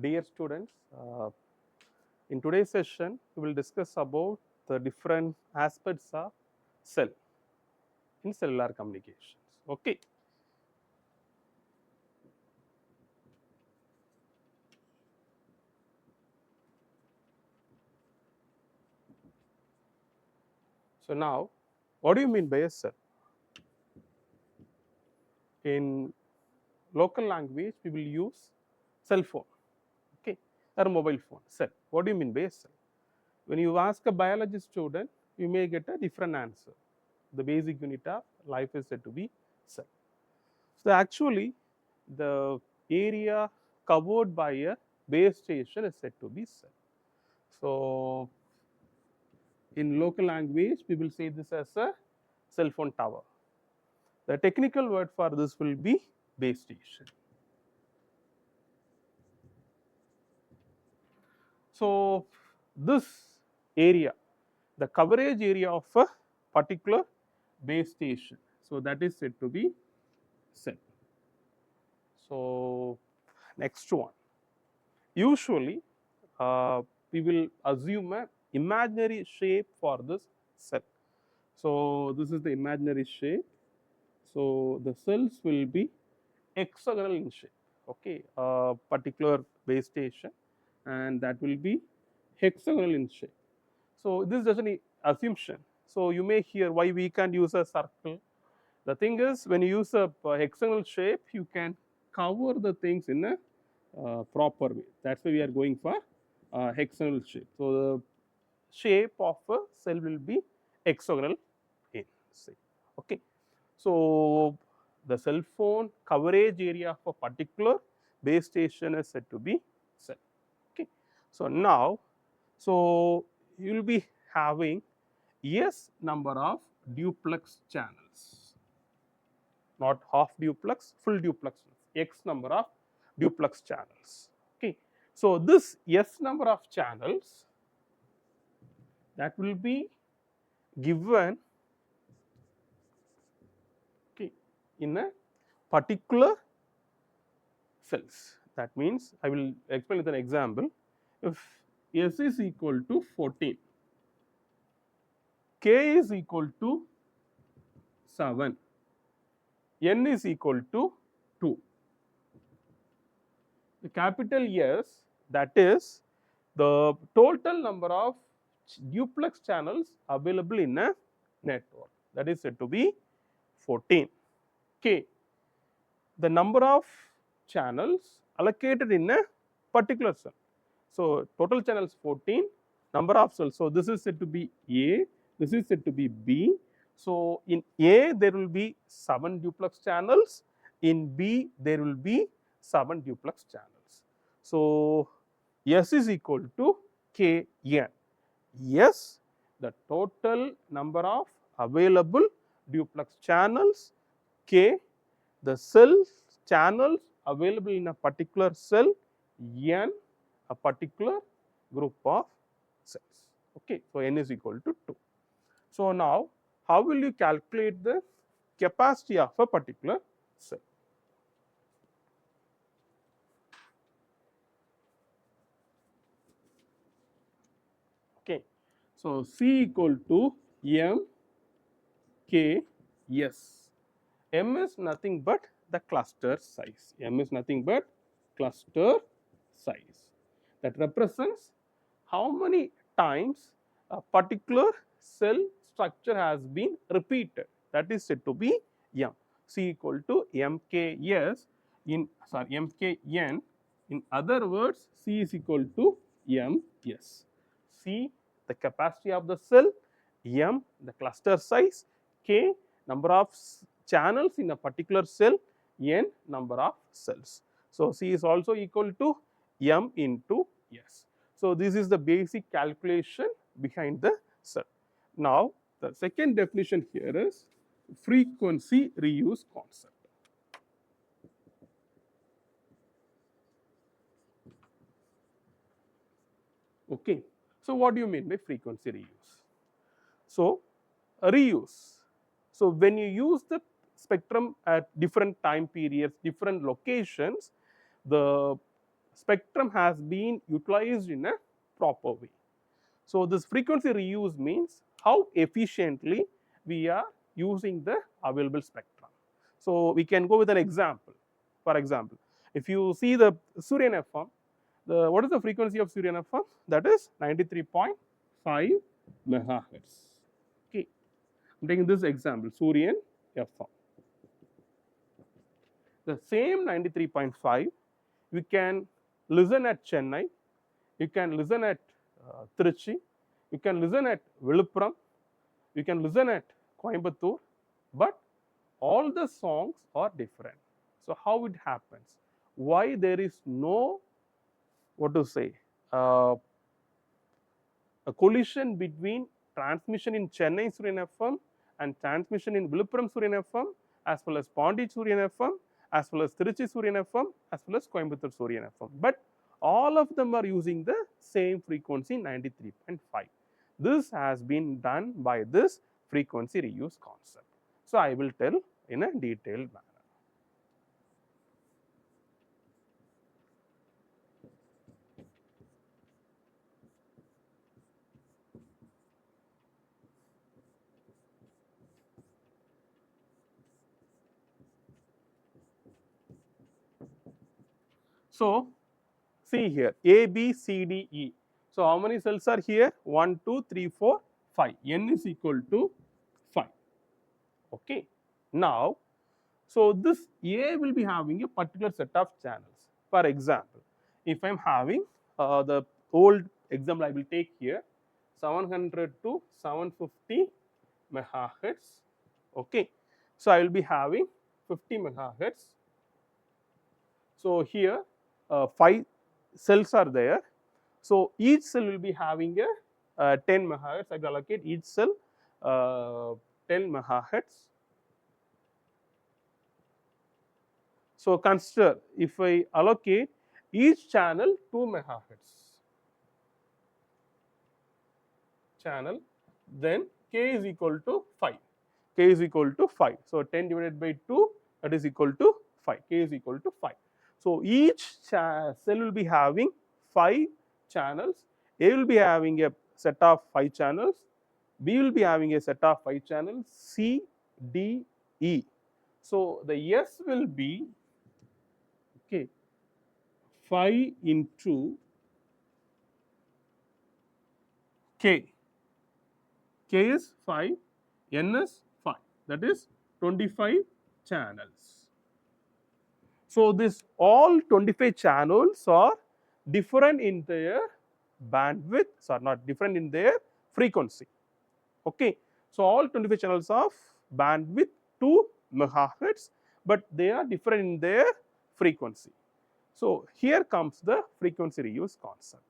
Dear students, in today's session, we will discuss about the different aspects of cell in cellular communications. Okay. So now, what do you mean by a cell? In local language, we will use cell phone, okay, or mobile phone. Cell. What do you mean by a cell? When you ask a biology student, you may get a different answer. The basic unit of life is said to be cell. So actually, the area covered by a base station is said to be cell. So in local language, we will say this as a cell phone tower. The technical word for this will be base station. So this area, the coverage area of a particular base station, so that is said to be cell. So next one, usually we will assume an imaginary shape for this cell. So this is the imaginary shape. So the cells will be hexagonal in shape. Okay, a particular base station, and that will be hexagonal in shape. So this is just an assumption. So you may hear why we can't use a circle. The thing is, when you use a hexagonal shape, you can cover the things in a proper way. That's why we are going for hexagonal shape. So the shape of a cell will be hexagonal in say. Okay. So the cell phone coverage area of a particular base station is said to be cell. Okay. So now, so you will be having S number of duplex channels, not half duplex, full duplex, X number of duplex channels. Okay. So this S number of channels, that will be given, okay, in a particular cells. That means I will explain with an example. If S is equal to 14, K is equal to 7, N is equal to 2. The capital S, that is the total number of duplex channels available in a network, that is said to be 14. K, the number of channels allocated in a particular cell. So total channels 14, number of cells. So this is said to be A, this is said to be B. So in A there will be 7 duplex channels, in B there will be 7 duplex channels. So S is equal to Kn. S, the total number of available duplex channels, K, the cell channels available in a particular cell, N, a particular group of cells. Okay, so N is equal to 2. So now, how will you calculate the capacity of a particular cell? Okay, so C equal to M K S. M is nothing but the cluster size. M is nothing but cluster size. That represents how many times a particular cell structure has been repeated. That is said to be M. C equal to MKS in MKN. In other words, C is equal to MS. C, the capacity of the cell, M, the cluster size, K, number of channels in a particular cell, N, number of cells. So C is also equal to M into S. So this is the basic calculation behind the cell. Now the second definition here is frequency reuse concept. Okay. So what do you mean by frequency reuse? So reuse. So when you use the spectrum at different time periods, different locations, the spectrum has been utilized in a proper way. So, this frequency reuse means how efficiently we are using the available spectrum. So, we can go with an example. For example, if you see the Suryan FM, what is the frequency of Suryan FM? That is 93.5 megahertz. Okay, I'm taking this example, Suryan FM. The same 93.5 you can listen at Chennai, you can listen at Trichy, you can listen at Viluppuram, you can listen at Coimbatore, but all the songs are different. So, how it happens? Why there is no, what to say, a collision between transmission in Chennai Suryan FM and transmission in Viluppuram Suryan FM, as well as Pondi Suryan FM, as well as Trichy Suryan FM, as well as Coimbatore Suryan FM. But all of them are using the same frequency 93.5. This has been done by this frequency reuse concept. So, I will tell in a detailed manner. So, see here A, B, C, D, E. So, how many cells are here? 1, 2, 3, 4, 5. N is equal to 5. Okay. Now, so this A will be having a particular set of channels. For example, if I am having the old example I will take here 700 to 750 megahertz. Okay. So, I will be having 50 megahertz. So, here 5 cells are there. So, each cell will be having a 10 megahertz. I will allocate each cell 10 megahertz. So, consider if I allocate each channel 2 megahertz channel, then k is equal to 5. K is equal to 5. So, 10 divided by 2, that is equal to 5. K is equal to 5. So, each cell will be having 5 channels. A will be having a set of 5 channels. B will be having a set of 5 channels. C, D, E. So, the S will be 5 into K. K is 5, N is 5. That is 25 channels. So, this all 25 channels are different in their bandwidth, are not different in their frequency. Okay. So, all 25 channels of bandwidth 2 megahertz, but they are different in their frequency. So, here comes the frequency reuse concept.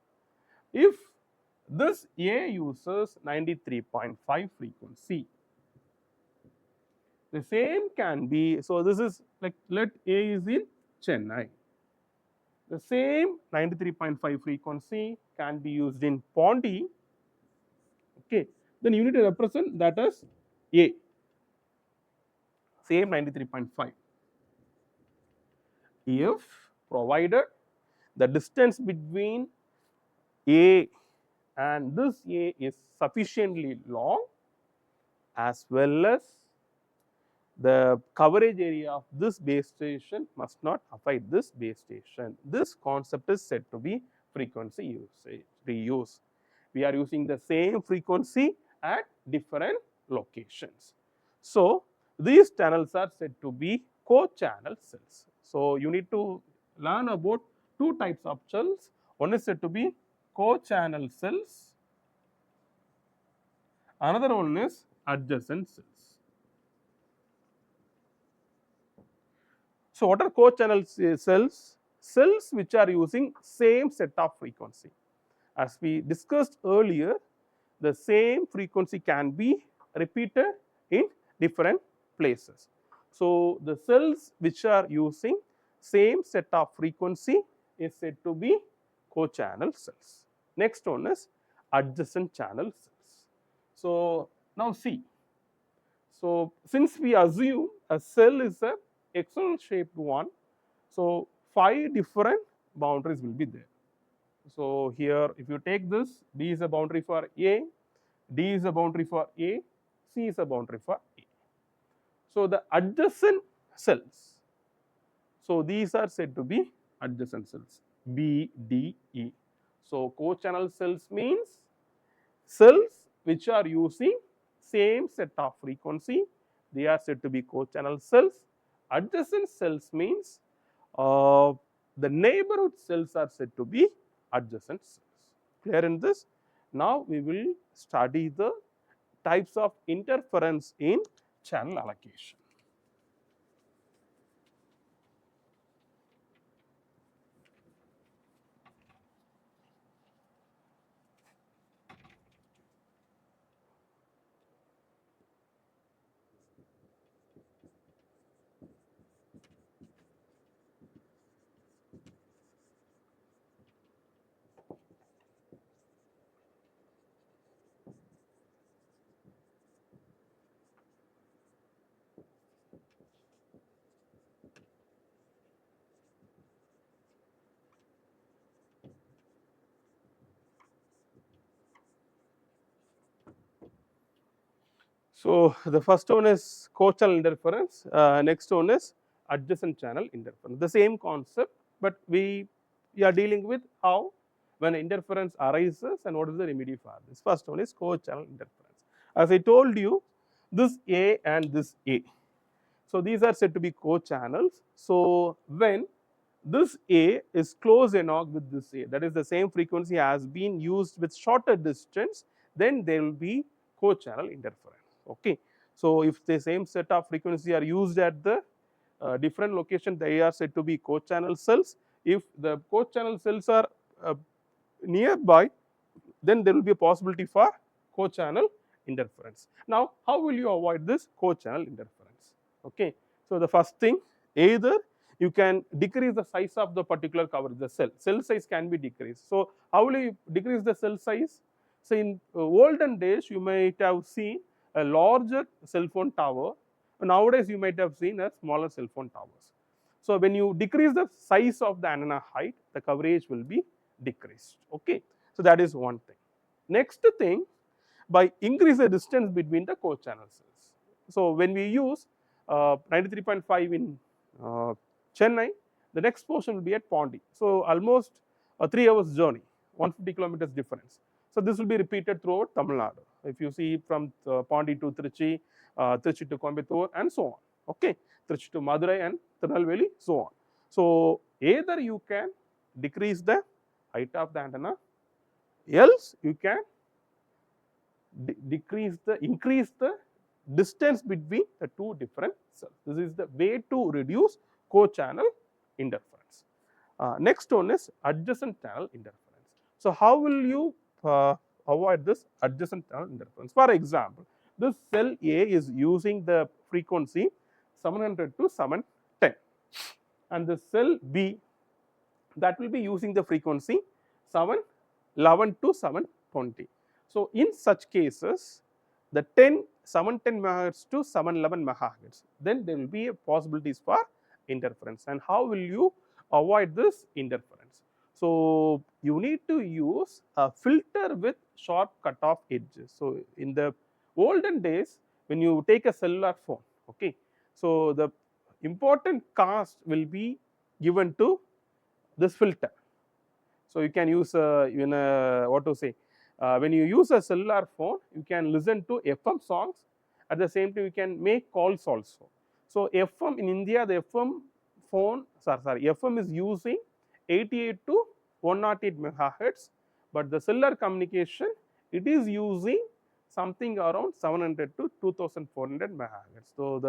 If this A uses 93.5 frequency, the same can be, so this is like let A is in Chennai. The same 93.5 frequency can be used in Pondi. Okay. Then you need to represent that as A, same 93.5. If provided the distance between A and this A is sufficiently long, as well as the coverage area of this base station must not affect this base station. This concept is said to be frequency reuse. We are using the same frequency at different locations. So, these channels are said to be co-channel cells. So, you need to learn about 2 types of cells. One is said to be co-channel cells, another one is adjacent cells. So, what are co-channel cells? Cells which are using same set of frequency. As we discussed earlier, the same frequency can be repeated in different places. So, the cells which are using same set of frequency is said to be co-channel cells. Next one is adjacent channel cells. So, now see, so since we assume a cell is a external shaped one, so 5 different boundaries will be there. So here if you take this, B is a boundary for A, D is a boundary for A, C is a boundary for A. So the adjacent cells, so these are said to be adjacent cells, B, D, E. So co-channel cells means cells which are using same set of frequency, they are said to be co-channel cells. Adjacent cells means the neighborhood cells are said to be adjacent cells. Clear in this? Now we will study the types of interference in channel allocation. So the first one is co-channel interference, next one is adjacent channel interference. The same concept, but we are dealing with how when interference arises and what is the remedy for this. First one is co-channel interference. As I told you, this A and this A. So these are said to be co-channels. So when this A is close enough with this A, that is the same frequency has been used with shorter distance, then there will be co-channel interference. Okay. So if the same set of frequency are used at the different location, they are said to be co-channel cells. If the co-channel cells are nearby, then there will be a possibility for co-channel interference. Now, how will you avoid this co-channel interference? Okay. So the first thing, either you can decrease the size of the particular coverage, the cell size can be decreased. So how will you decrease the cell size? So in olden days you might have seen a larger cell phone tower, nowadays you might have seen a smaller cell phone towers. So when you decrease the size of the antenna height, the coverage will be decreased. Okay. So that is one thing. Next thing, by increase the distance between the co-channel cells. So when we use 93.5 in Chennai, the next portion will be at Pondi. So almost a 3 hours journey, 150 kilometers difference. So this will be repeated throughout Tamil Nadu. If you see from Pondi to Trichy, Trichy to Coimbatore and so on. Okay, Trichy to Madurai and Tirunelveli, so on. So either you can decrease the height of the antenna, else you can increase the distance between the two different cells. This is the way to reduce co-channel interference. Next one is adjacent channel interference. So how will you avoid this adjacent channel interference? For example, this cell A is using the frequency 700 to 710, and the cell B, that will be using the frequency 711 to 720. So in such cases, the 710 megahertz to 711 megahertz, then there will be a possibilities for interference. And how will you avoid this interference? So you need to use a filter with sharp cutoff edges. So in the olden days, when you take a cellular phone, okay, so the important cost will be given to this filter. So you can use what to say, when you use a cellular phone, you can listen to FM songs. At the same time, you can make calls also. So FM in India, the FM phone, FM is using 88 to 108 megahertz, but the cellular communication, it is using something around 700 to 2400 megahertz. So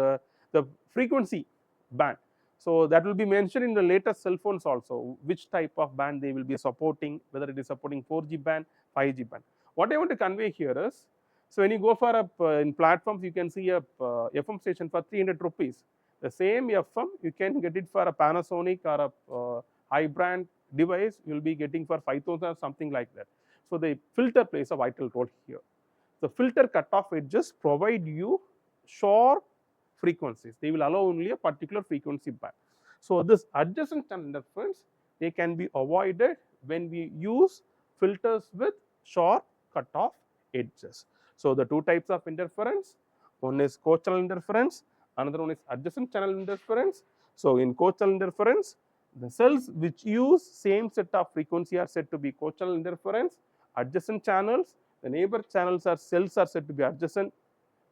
the frequency band. So that will be mentioned in the latest cell phones also, which type of band they will be supporting, whether it is supporting 4G band, 5G band. What I want to convey here is, so when you go for in platforms, you can see a FM station for 300 rupees. The same FM, you can get it for a Panasonic or a high brand device, you will be getting for 5,000 or something like that. So the filter plays a vital role here. The filter cutoff edges provide you sharp frequencies. They will allow only a particular frequency band. So this adjacent channel interference they can be avoided when we use filters with sharp cutoff edges. So, the two types of interference, one is co-channel interference, another one is adjacent channel interference. So, in co-channel interference, the cells which use same set of frequency are said to be co-channel interference. Adjacent channels, the neighbor channels or cells are said to be adjacent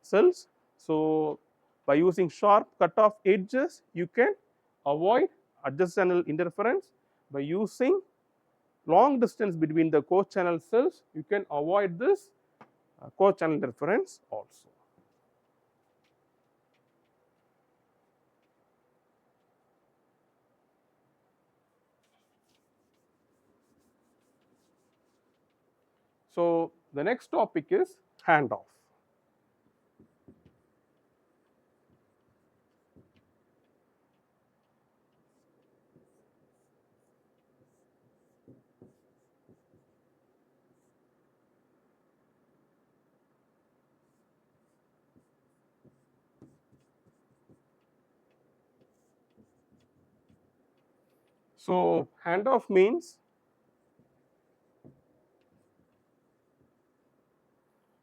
cells. So, by using sharp cutoff edges, you can avoid adjacent channel interference. By using long distance between the co-channel cells, you can avoid this co-channel interference also. So, the next topic is handoff. So, handoff means,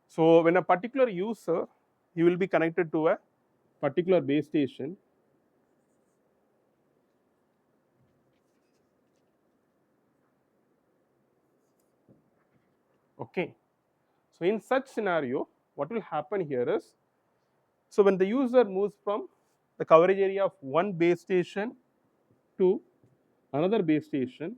so when a particular user, he will be connected to a particular base station. Okay. So, in such scenario, what will happen here is, so when the user moves from the coverage area of one base station to another base station,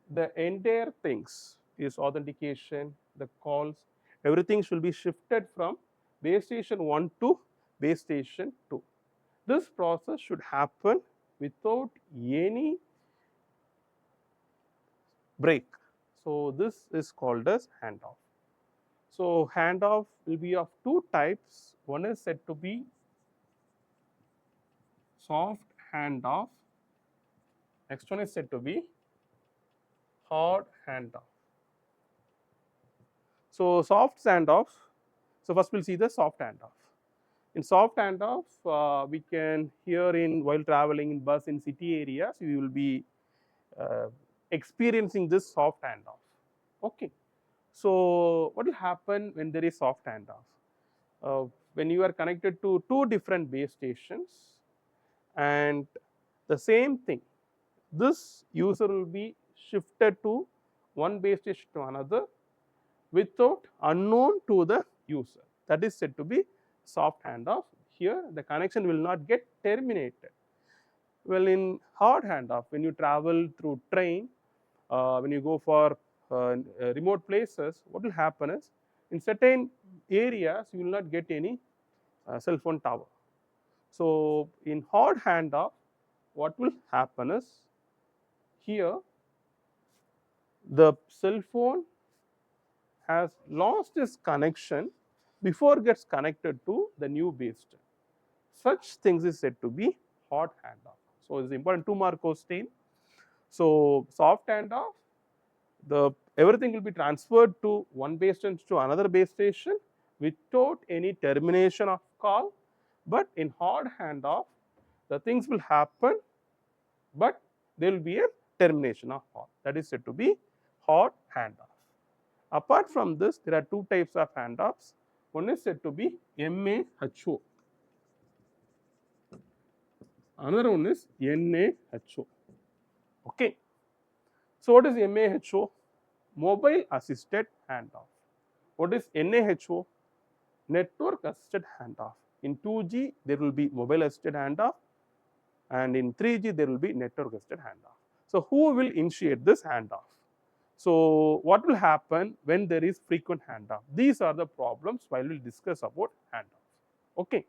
the entire things is authentication, the calls, everything should be shifted from base station 1 to base station 2. This process should happen without any break. So, this is called as handoff. So, handoff will be of two types. One is said to be soft handoff, next one is said to be hard handoff. So, soft handoff, so first we will see the soft handoff. In soft handoff, we can hear in while traveling in bus in city areas, you will be uh, experiencing this soft handoff. Okay. So, what will happen when there is soft handoff? When you are connected to two different base stations and the same thing, this user will be shifted to one base station to another without unknown to the user. That is said to be soft handoff. Here the connection will not get terminated. Well, in hard handoff, when you travel through train, when you go for remote places, what will happen is, in certain areas you will not get any cell phone tower. So, in hard handoff, what will happen is, here the cell phone has lost its connection before gets connected to the new base station. Such things is said to be hard handoff. So, it is important 2-mark question. So, soft handoff, the everything will be transferred to one base station to another base station without any termination of call, but in hard handoff the things will happen, but there will be a termination of call. That is said to be hard handoff. Apart from this, there are two types of handoffs. One is said to be MAHO, another one is NAHO. Okay. So, what is MAHO? Mobile assisted handoff. What is NAHO? Network assisted handoff. In 2G, there will be mobile assisted handoff, and in 3G, there will be network assisted handoff. So, who will initiate this handoff? So, what will happen when there is frequent handoff? These are the problems while we will discuss about handoff. Okay.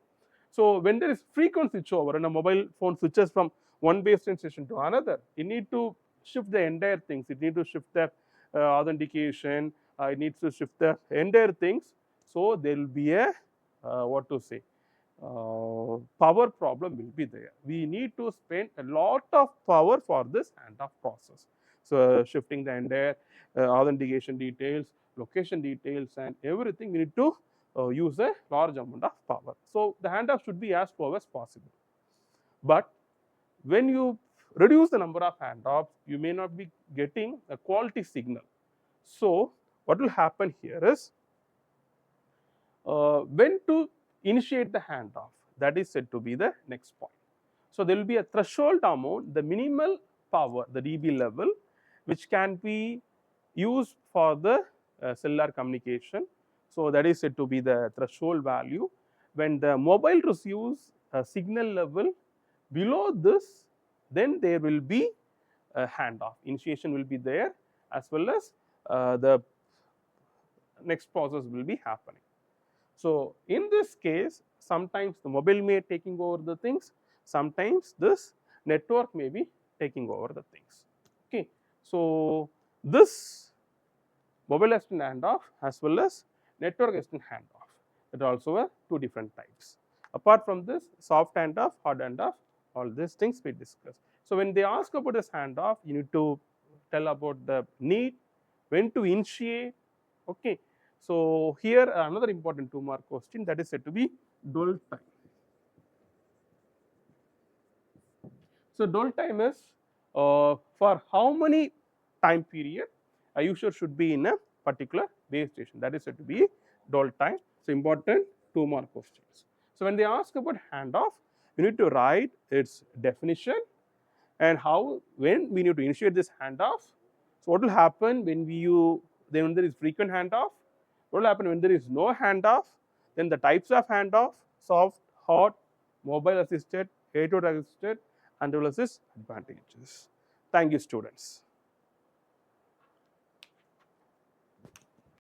So, when there is frequent switchover and a mobile phone switches from one base station to another, you need to shift the entire things. It needs to shift the authentication, it needs to shift the entire things. So, there will be a what to say, power problem will be there. We need to spend a lot of power for this handoff process. So, shifting the entire authentication details, location details and everything, we need to use a large amount of power. So, the handoff should be as slow as possible. But when you reduce the number of handoffs, you may not be getting a quality signal. So, what will happen here is when to initiate the handoff, that is said to be the next point. So, there will be a threshold amount, the minimal power, the dB level, which can be used for the cellular communication. So, that is said to be the threshold value. When the mobile receives a signal level below this, then there will be a handoff. Initiation will be there, as well as the next process will be happening. So, in this case, sometimes the mobile may taking over the things, sometimes this network may be taking over the things. Okay. So, this mobile assistant handoff as well as network assistant handoff, that also are two different types. Apart from this, soft handoff, hard handoff, all these things we discussed. So, when they ask about this handoff, you need to tell about the need, when to initiate. Okay. So, here another important 2-mark question, that is said to be dwell time. So, dwell time is for how many time period a user should be in a particular base station, that is said to be dwell time. So, important 2-mark questions. So, when they ask about handoff, you need to write its definition and how, when we need to initiate this handoff. So, what will happen when when there is frequent handoff, what will happen when there is no handoff, then the types of handoff, soft, hard, mobile assisted, aided assisted, and as well as its advantages. Thank you, students.